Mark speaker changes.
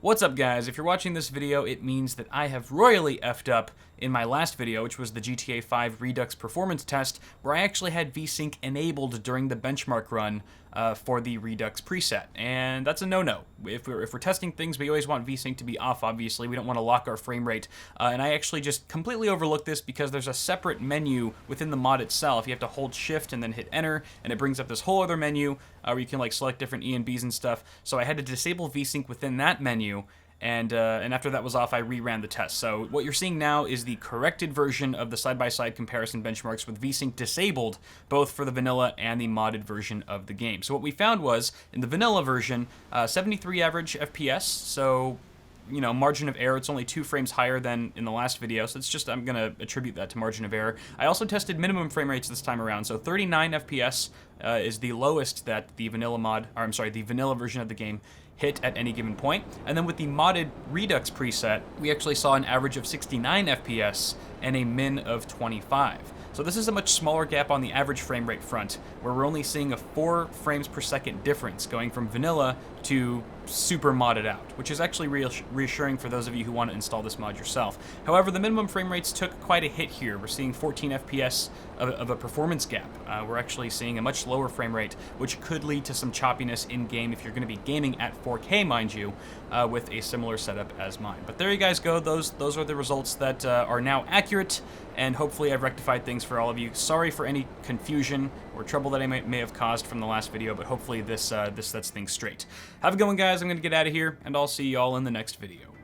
Speaker 1: What's up, guys? If you're watching this video, it means that I have royally effed up in my last video, which was the GTA 5 Redux Performance test, where I actually had Vsync enabled during the benchmark run for the Redux preset, and that's a no-no. If we're testing things, we always want Vsync to be off, obviously. We don't want to lock our frame rate, and I actually just completely overlooked this because there's a separate menu within the mod itself. You have to hold shift and then hit enter, and it brings up this whole other menu where you can like select different E and Bs and stuff, so I had to disable Vsync within that menu. And after that was off, I reran the test. So what you're seeing now is the corrected version of the side-by-side comparison benchmarks with Vsync disabled, both for the vanilla and the modded version of the game. So what we found was, in the vanilla version, 73 average FPS, so, you know, margin of error, it's only 2 frames higher than in the last video, so it's just, I'm going to attribute that to margin of error. I also tested minimum frame rates this time around, so 39 FPS is the lowest that the the vanilla version of the game hit at any given point. And then with the modded Redux preset, we actually saw an average of 69 FPS and a min of 25. So this is a much smaller gap on the average frame rate front, where we're only seeing a 4 frames per second difference going from vanilla to super modded out, which is actually reassuring for those of you who want to install this mod yourself. However, the minimum frame rates took quite a hit here. We're seeing 14 FPS of a performance gap. We're actually seeing a much lower frame rate, which could lead to some choppiness in-game if you're going to be gaming at 4K, mind you, with a similar setup as mine. But there you guys go. Those are the results that are now accurate, and hopefully I've rectified things for all of you. Sorry for any confusion or trouble that I may have caused from the last video, but hopefully this sets things straight. Have a good one, guys. I'm going to get out of here, and I'll see you all in the next video.